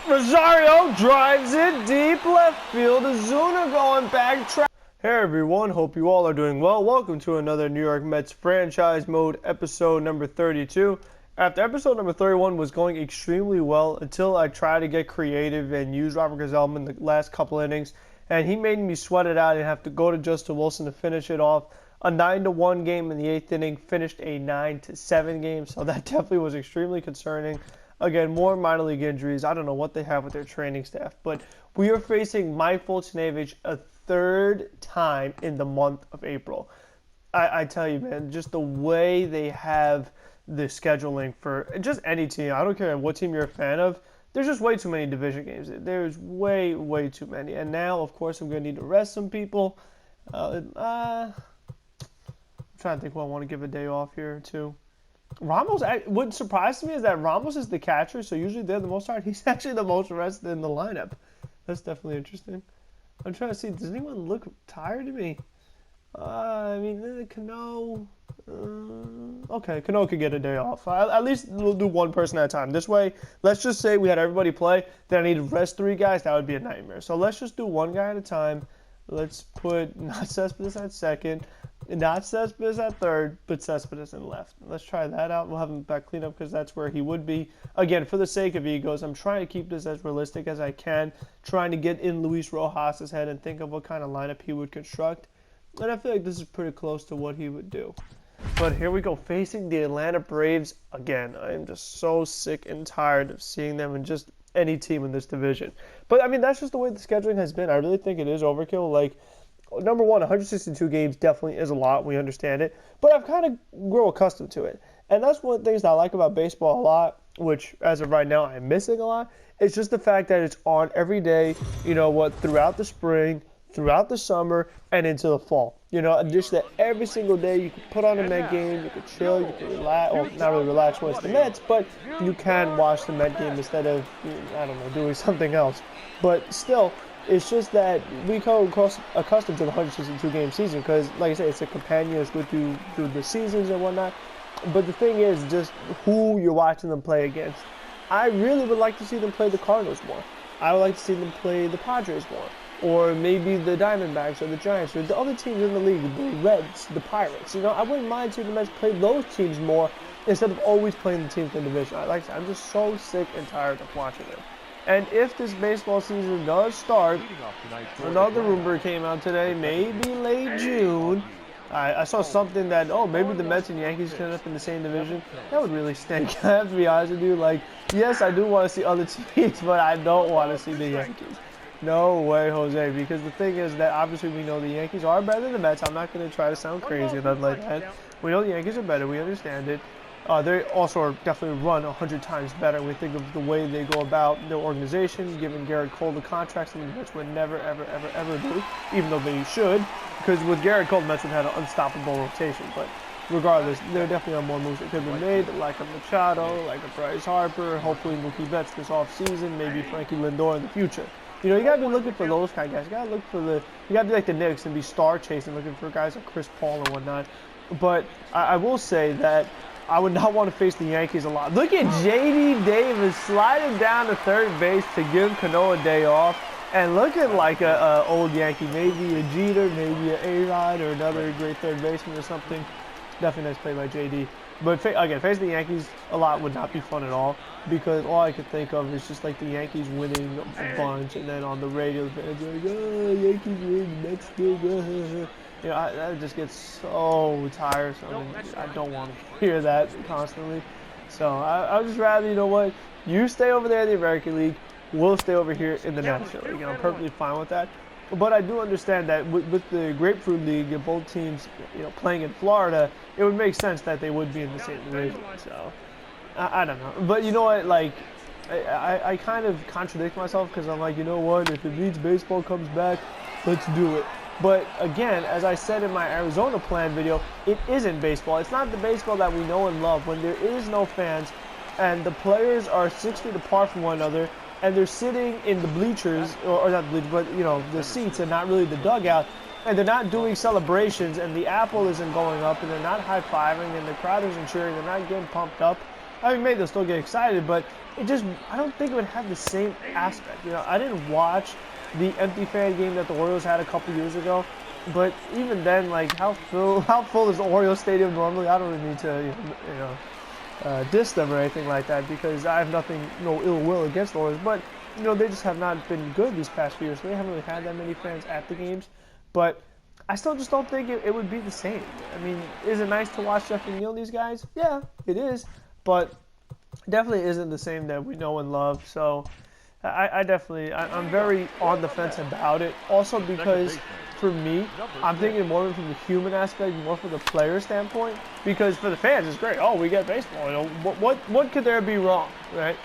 Rosario drives it deep left field. Azuna going back. Hey everyone, hope you all are doing well. Welcome to another New York Mets franchise mode episode number 32. After episode number 31 was going extremely well until I tried to get creative and use Robert Gsellman in the last couple innings, and he made me sweat it out and have to go to Justin Wilson to finish it off. A 9-1 game in the 8th inning, finished a 9-7 game, so that definitely was extremely concerning. Again, more minor league injuries. I don't know what they have with their training staff, but we are facing Mike Foltynewicz a third time in the month of April. I tell you, man, just the way they have the scheduling for just any team. I don't care what team you're a fan of. There's just way too many division games. There's way, way too many. And now, of course, I'm going to need to rest some people. I'm trying to think who I want to give a day off here, too. Ramos, what surprised me is that Ramos is the catcher, so usually they're the most tired. He's actually the most rested in the lineup. That's definitely interesting. I'm trying to see, does anyone look tired to me? I mean, Cano. Okay, Cano could get a day off. At least we'll do one person at a time. This way, let's just say we had everybody play, then I need to rest 3 guys. That would be a nightmare. So let's just do one guy at a time. Let's put not Cespedes at second, not Cespedes at third, but Cespedes in left. Let's try that out. We'll have him back cleanup because that's where he would be. Again, for the sake of egos, I'm trying to keep this as realistic as I can, trying to get in Luis Rojas' head and think of what kind of lineup he would construct. And I feel like this is pretty close to what he would do. But here we go, facing the Atlanta Braves again. I am just so sick and tired of seeing them in just any team in this division. But, I mean, that's just the way the scheduling has been. I really think it is overkill. Like, number one, 162 games definitely is a lot. We understand it. But I've kind of grown accustomed to it. And that's one of the things that I like about baseball a lot, which, as of right now, I'm missing a lot. It's just the fact that it's on every day, throughout the spring, throughout the summer, and into the fall. And just that every single day you can put on a Met game, you can chill, you can relax, or not really relax when it's the Mets, but you can watch the Met game instead of, doing something else. But still, it's just that we come accustomed to the 162-game season because, like I said, it's a companion that's with you through the seasons and whatnot. But the thing is just who you're watching them play against. I really would like to see them play the Cardinals more. I would like to see them play the Padres more. Or maybe the Diamondbacks or the Giants or the other teams in the league, the Reds, the Pirates. I wouldn't mind seeing the Mets play those teams more instead of always playing the teams in the division. I'm just so sick and tired of watching them. And if this baseball season does start, another rumor came out today, maybe late June. I saw something that, maybe the Mets and Yankees end up in the same division. That would really stink. I have to be honest with you. Yes, I do want to see other teams, but I don't want to see the Yankees. No way, Jose, because the thing is that obviously we know the Yankees are better than the Mets. I'm not going to try to sound crazy or nothing like that. We know the Yankees are better. We understand it. They also are definitely run 100 times better. We think of the way they go about their organization, giving Garrett Cole the contracts that the Mets would never, ever, ever, ever do, even though they should, because with Garrett Cole, the Mets would have an unstoppable rotation. But regardless, there definitely are more moves that could be made, like a Machado, like a Bryce Harper, hopefully Mookie Betts this offseason, maybe Frankie Lindor in the future. You got to be looking for those kind of guys. You got to look for you got to be like the Knicks and be star chasing, looking for guys like Chris Paul and whatnot. But I will say that I would not want to face the Yankees a lot. Look at J.D. Davis sliding down to third base to give Cano a day off. And looking like a old Yankee, maybe a Jeter, maybe an A-Rod or another great third baseman or something. Definitely nice play by J.D. But again, facing the Yankees a lot would not be fun at all because all I could think of is just like the Yankees winning a bunch and then on the radio, the fans are like, Yankees win, Mets still good. That just gets so tiresome and I don't want to hear that constantly. So I would just rather, you stay over there in the American League, we'll stay over here in the National League. I'm perfectly fine with that. But I do understand that with the Grapefruit League and both teams, playing in Florida, it would make sense that they would be in the same division. So, I don't know. But you know what? I kind of contradict myself because I'm like, if it means baseball comes back, let's do it. But again, as I said in my Arizona plan video, it isn't baseball. It's not the baseball that we know and love when there is no fans and the players are 6 feet apart from one another. And they're sitting in the bleachers, or not the bleachers, but the seats and not really the dugout. And they're not doing celebrations, and the apple isn't going up, and they're not high-fiving, and the crowd isn't cheering. They're not getting pumped up. I mean, maybe they'll still get excited, but it just, I don't think it would have the same aspect. You know, I didn't watch the empty fan game that the Orioles had a couple years ago, but even then, like, how full is the Orioles Stadium normally? I don't really need to, diss them or anything like that, because I have no ill will against the Orioles, but, you know, they just have not been good these past few years, so they haven't really had that many fans at the games, but I still just don't think it would be the same. I mean, is it nice to watch Jeff McNeil, these guys? Yeah, it is, but definitely isn't the same that we know and love, so I'm very on the fence about it, also because for me, I'm thinking more from the human aspect, more from the player standpoint, because for the fans, it's great. Oh, we get baseball. You know, what could there be wrong, right?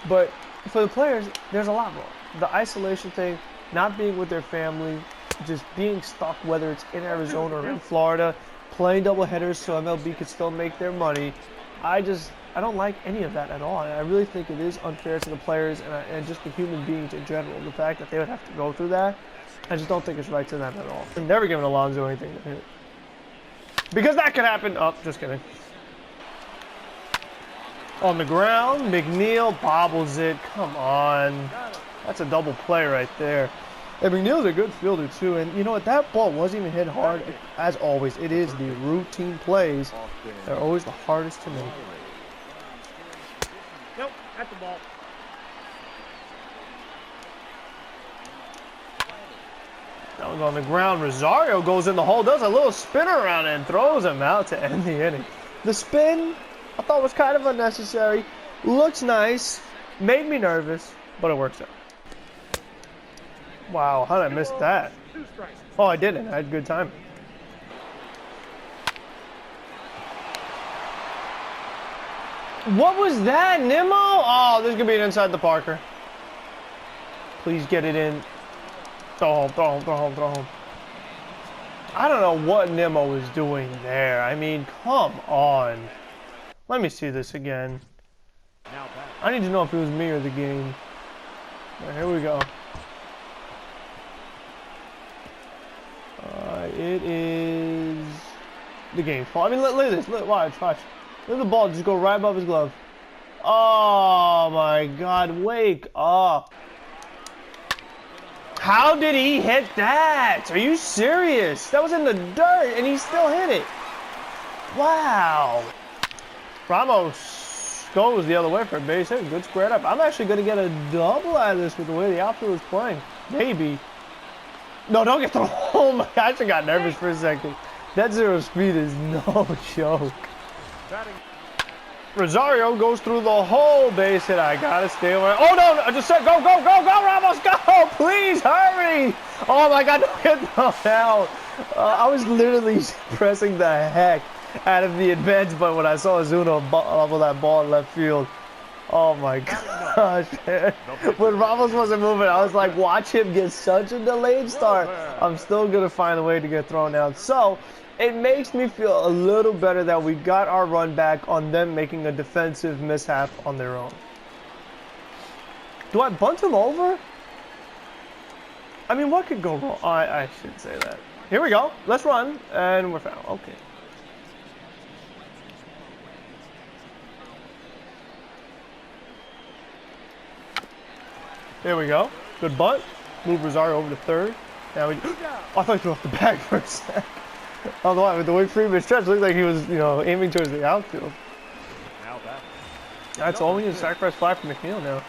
But for the players, there's a lot wrong. The isolation thing, not being with their family, just being stuck, whether it's in Arizona or in Florida, playing double headers so MLB could still make their money. I don't like any of that at all. I really think it is unfair to the players and just the human beings in general. The fact that they would have to go through that, I just don't think it's right to them at all. I'm never giving Alonso anything to hit. Because that could happen. Oh, just kidding. On the ground, McNeil bobbles it. Come on. That's a double play right there. And McNeil's a good fielder too. And you know what? That ball wasn't even hit hard. As always, it is the routine plays that are always the hardest to make. Nope, at the ball. That one's on the ground. Rosario goes in the hole, does a little spinner around and throws him out to end the inning. The spin, I thought was kind of unnecessary. Looks nice. Made me nervous, but it works out. Wow, how did I miss that? Oh, I didn't. I had good time. What was that, Nimmo? Oh, this is going to be an inside the Parker. Please get it in. Throw home. I don't know what Nimmo was doing there. I mean, come on. Let me see this again. I need to know if it was me or the game. Right, here we go. It is the game's fault. I mean, look at this. Look, watch. Look at the ball just go right above his glove. Oh my God! Wake up! How did he hit that? Are you serious? That was in the dirt and he still hit it. Wow. Ramos goes the other way for a base hit. Good squared up. I'm actually going to get a double out of this with the way the outfield is playing. Maybe. No, don't get thrown. Oh my God, I actually got nervous for a second. That zero speed is no joke. Rosario goes through the whole base hit. I gotta stay away. Oh no! I just said go, Ramos, go! Please hurry! Oh my God, don't get thrown out. I was literally pressing the heck out of the advance button when I saw Ozuna level that ball in left field. Oh my gosh, man. When Ramos wasn't moving, I was like, watch him get such a delayed start. I'm still gonna find a way to get thrown out. So it makes me feel a little better that we got our run back on them making a defensive mishap on their own. Do I bunt him over? I mean, what could go wrong? I shouldn't say that. Here we go. Let's run. And we're foul. Okay. There we go. Good bunt. Move Rosario over to third. Now we... Oh, I thought he threw off the bag for a sec. Although the way Freeman stretched, looked like he was, aiming towards the outfield. That's all we need to sacrifice fly for McNeil now.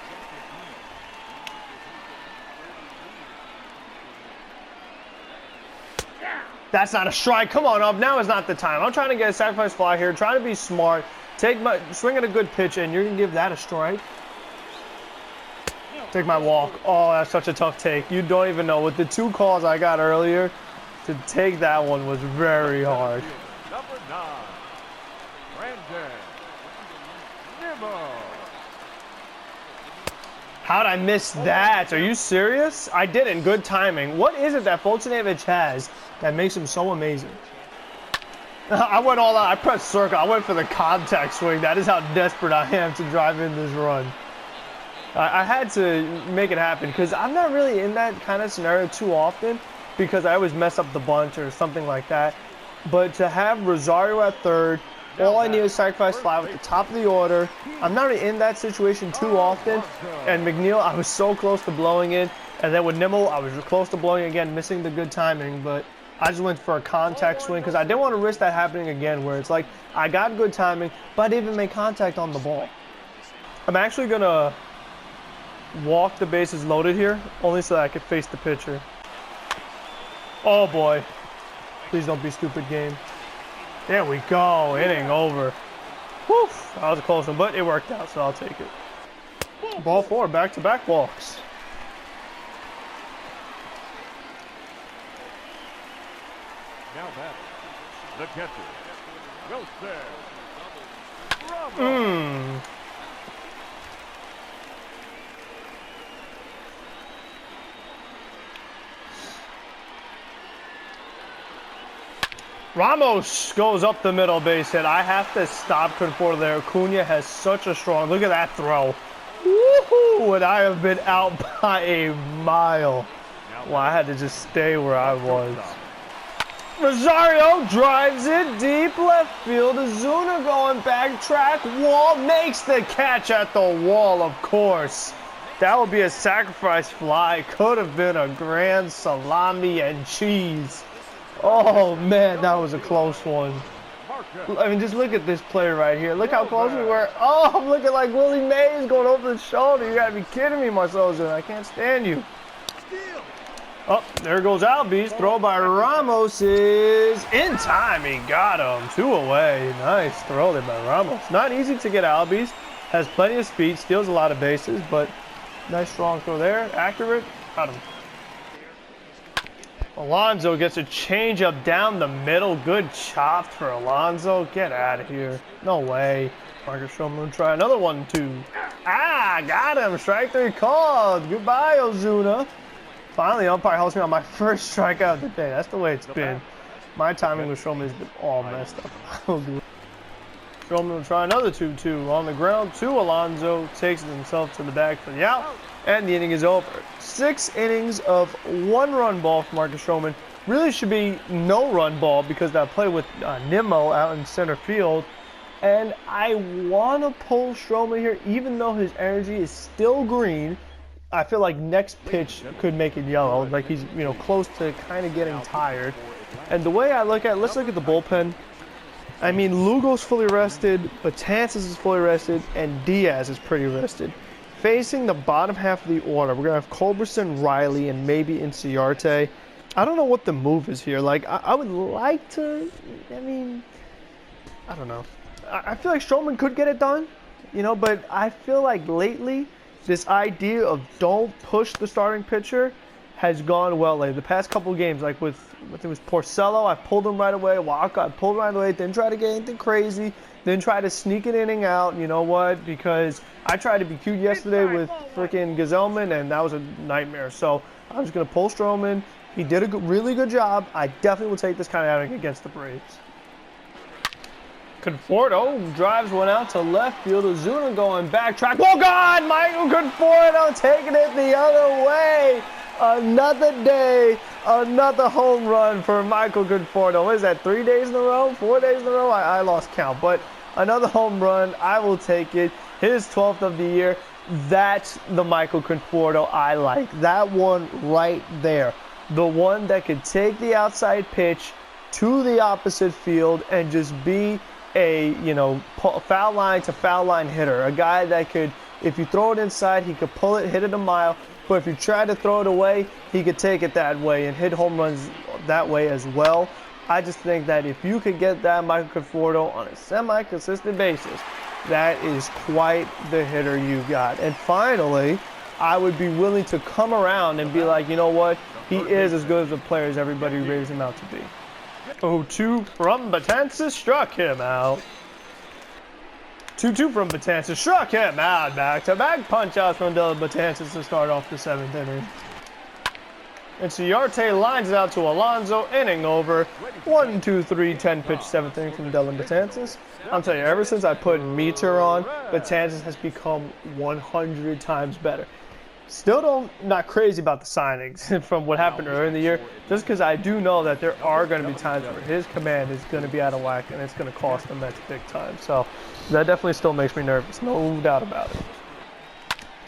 That's not a strike. Come on up. Now is not the time. I'm trying to get a sacrifice fly here, trying to be smart, swing at a good pitch, and you're gonna give that a strike. Take my walk. Oh, that's such a tough take. You don't even know. With the 2 calls I got earlier, to take that one was very hard. Number 9, Brandon Nimmo. How'd I miss that? Are you serious? I didn't. Good timing. What is it that Foltynewicz has that makes him so amazing? I went all out. I pressed circle. I went for the contact swing. That is how desperate I am to drive in this run. I had to make it happen because I'm not really in that kind of scenario too often because I always mess up the bunt or something like that. But to have Rosario at third, All I need is sacrifice fly with the top of the order. I'm not really in that situation too often. And McNeil, I was so close to blowing it. And then with Nimmo, I was close to blowing it again, missing the good timing. But I just went for a contact swing because I didn't want to risk that happening again where it's like I got good timing, but I didn't even make contact on the ball. I'm actually going to walk the bases loaded here, only so that I could face the pitcher. Oh boy. Please don't be stupid game. There we go. Inning over. Whew. That was a close one, but it worked out, so I'll take it. Ball 4, back-to-back walks. Now back. The catcher. Wilson. Ramos goes up the middle base hit. I have to stop Conforto there. Acuna has such a strong, look at that throw. Woohoo! And I have been out by a mile. Well, I had to just stay where I was. Rosario drives it deep left field. Ozuna going backtrack. Wall makes the catch at the wall, of course. That would be a sacrifice fly. Could have been a grand salami and cheese. Oh, man, that was a close one. I mean, just look at this play right here. Look how close we were. Oh, I'm looking like Willie Mays going over the shoulder. You got to be kidding me, Marcelo Ozuna. I can't stand you. Oh, there goes Albies. Throw by Ramos is in time. He got him. 2 away. Nice throw there by Ramos. Not easy to get Albies. Has plenty of speed. Steals a lot of bases, but nice strong throw there. Accurate. Got him. Alonso gets a changeup down the middle. Good chop for Alonso. Get out of here. No way. Marcus Stroman will try another 1-2. Ah, got him. Strike 3 called. Goodbye, Ozuna. Finally, umpire helps me on my first strikeout of the day. That's the way it's been. My timing with Stroman has been all messed up. Stroman will try another 2-2. On the ground to Alonso. Takes it himself to the bag for the out. And the inning is over. 6 innings of 1-run ball for Marcus Stroman. Really should be no run ball because that play with Nimmo out in center field. And I want to pull Stroman here, even though his energy is still green. I feel like next pitch could make it yellow. Like he's, close to kind of getting tired. And the way I look at it, let's look at the bullpen. I mean, Lugo's fully rested, Betances is fully rested, and Diaz is pretty rested. Facing the bottom half of the order, we're going to have Culberson, Riley, and maybe Inciarte. I don't know what the move is here. Like, I would like to, I don't know. I feel like Stroman could get it done, but I feel like lately, this idea of don't push the starting pitcher has gone well lately. The past couple of games, like with it was Porcello, I pulled him right away. Walker, I pulled him right away. Didn't try to get anything crazy. Then try to sneak an inning out. You know what? Because I tried to be cute yesterday with freaking Gazelman, and that was a nightmare. So I'm just going to pull Stroman. He did a really good job. I definitely will take this kind of outing against the Braves. Conforto drives one out to left field. Ozuna going backtrack. Oh, God! Michael Conforto taking it the other way. Another day, another home run for Michael Conforto. What is that, 3 days in a row? 4 days in a row? I lost count. But another home run. I will take it. His 12th of the year. That's the Michael Conforto I like. That one right there. The one that could take the outside pitch to the opposite field and just be a, foul line to foul line hitter. A guy that could, if you throw it inside, he could pull it, hit it a mile. But if you try to throw it away, he could take it that way and hit home runs that way as well. I just think that if you could get that Michael Conforto on a semi-consistent basis, that is quite the hitter you got. And finally, I would be willing to come around and be like, you know what? He is as good as the player as everybody raised him out to be. 0-2 from Betances, struck him out. 2-2 from Betances, struck him out. Back-to-back punch-outs from Betances to start off the 7th inning. And Ciarte lines it out to Alonso, inning over. 1-2-3, 10-pitch, 7th inning from Dylan Betances. I'm telling you, ever since I put Meter on, Betances has become 100 times better. Still not crazy about the signings from what happened earlier in the year, just because I do know that there are going to be times where his command is going to be out of whack and it's going to cost the Mets big time. So that definitely still makes me nervous, no doubt about it.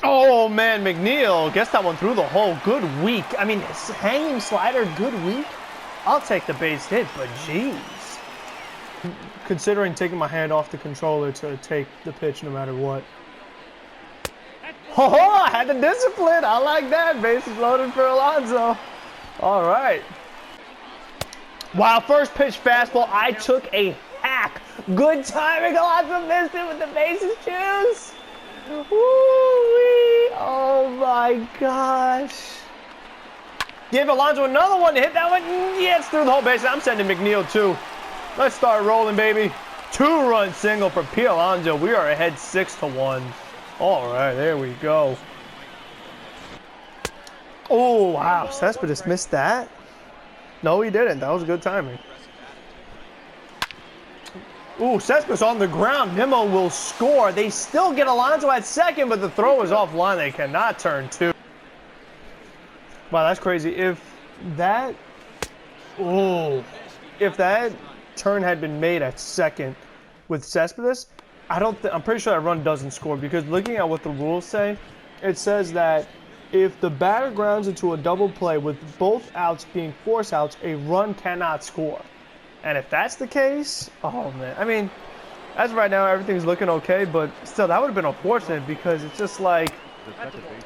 Oh man, McNeil gets that one through the hole. Good week. I mean, hanging slider, good week. I'll take the base hit, but geez. Considering taking my hand off the controller to take the pitch no matter what. Oh, I had the discipline. I like that. Bases loaded for Alonso. All right. Wow, first pitch fastball. I took a hack. Good timing. Alonso missed it with the bases juice. Woo-wee. Oh my gosh. Give Alonso another one to hit that one. Yes, through the whole base. I'm sending McNeil too. Let's start rolling, baby. 2-run single for P. Alonso. We are ahead 6-1. All right, there we go. Oh, wow. Cespedes missed that? No, he didn't. That was good timing. Ooh, Cespedes on the ground. Nimmo will score. They still get Alonso at second, but the throw is offline. They cannot turn two. Wow, that's crazy. If that turn had been made at second with Cespedes, I'm pretty sure that run doesn't score, because looking at what the rules say, it says that if the batter grounds into a double play with both outs being force outs, a run cannot score. And if that's the case, oh man, I mean, as of right now, everything's looking okay, but still, that would have been unfortunate, because it's just like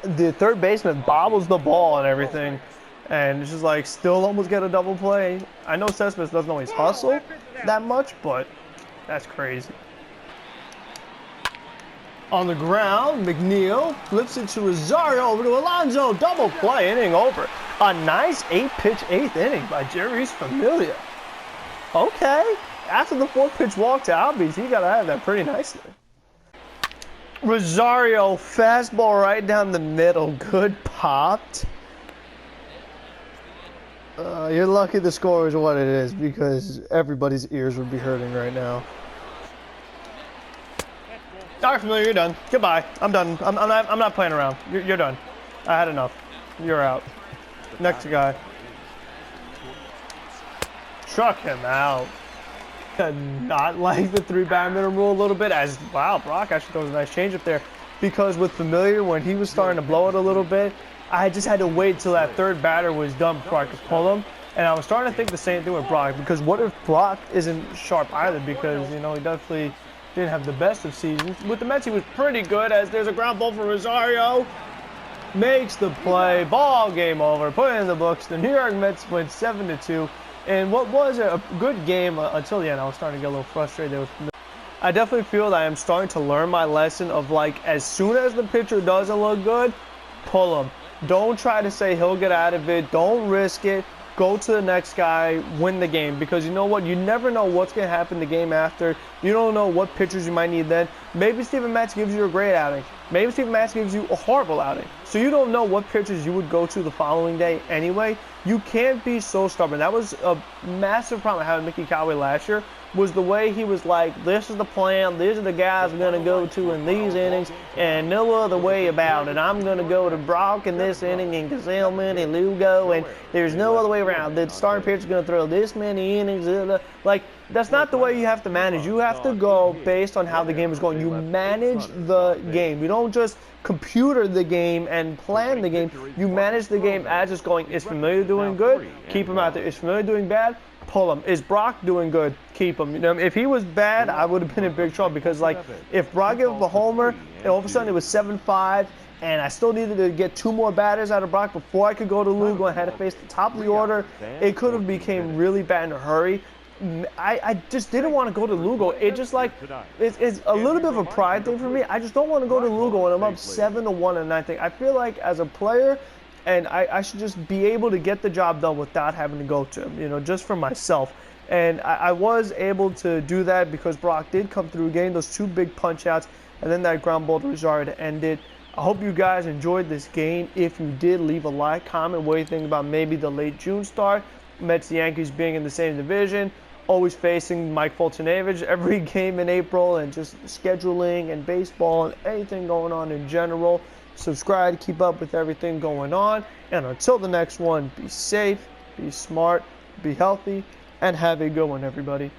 the third baseman bobbles the ball and everything, and it's just like still almost get a double play. I know Cespedes doesn't always hustle that much, but that's crazy. On the ground, McNeil flips it to Rosario, over to Alonso. Double play, inning over. A nice 8-pitch 8th inning by Jeurys Familia. Okay. After the 4th pitch walk to Albies, he got to have that pretty nicely. Rosario, fastball right down the middle. Good popped. You're lucky the score is what it is, because everybody's ears would be hurting right now. All right, Familia, you're done. Goodbye. I'm done. I'm not playing around. You're done. I had enough. You're out. Next guy. Struck him out. Not like the 3-batter minimum rule a little bit, as wow, Brock actually throws a nice changeup there, because with Familia, when he was starting to blow it a little bit, I just had to wait till that 3rd batter was done before I could pull him. And I was starting to think the same thing with Brock, because what if Brock isn't sharp either, because, you know, he definitely didn't have the best of seasons. With the Mets, he was pretty good, as there's a ground ball for Rosario. Makes the play. Ball game over. Put it in the books. The New York Mets win 7-2. And what was a good game until the end. I was starting to get a little frustrated with Familia. I definitely feel that I am starting to learn my lesson of, like, as soon as the pitcher doesn't look good, pull him. Don't try to say he'll get out of it. Don't risk it. Go to the next guy, win the game, because you know what? You never know what's going to happen the game after. You don't know what pitchers you might need then. Maybe Steven Matz gives you a great outing. Maybe Steven Matz gives you a horrible outing. So you don't know what pitchers you would go to the following day anyway. You can't be so stubborn. That was a massive problem I had with Mickey Callaway last year, was the way he was like, this is the plan, these are the guys I'm going to go to in these innings, and no other way about it. I'm going to go to Brock in this inning, and Gazelman and Lugo, and there's no other way around. The starting pitcher is going to throw this many innings. Like, that's not the way you have to manage. You have to go based on how the game is going. You manage the game. You don't just computer the game and plan the game. You manage the game as it's going. Is Familia doing good? Keep him out there. Is Familia doing bad? Pull him. Is Brock doing good? Keep him. You know, if he was bad, I would have been in big trouble, because, like, if Brock gave up a homer and all of a sudden it was 7-5 and I still needed to get 2 more batters out of Brock before I could go to Lugo and had to face the top of the order, it could have became really bad in a hurry. I just didn't want to go to Lugo. It just, like, it's a little bit of a pride thing for me. I just don't want to go to Lugo and I'm up 7-1 in the 9th. I feel like as a player, and I should just be able to get the job done without having to go to him, you know, just for myself. And I was able to do that because Brock did come through, getting those 2 big punch outs, and then that ground ball to Rosario to end it. I hope you guys enjoyed this game. If you did, leave a like, comment what you think about maybe the late June start, Mets Yankees being in the same division, always facing Mike Foltynewicz every game in April, and just scheduling and baseball and anything going on in general. subscribe to keep up with everything going on. And until the next one, be safe, be smart, be healthy, and have a good one, everybody.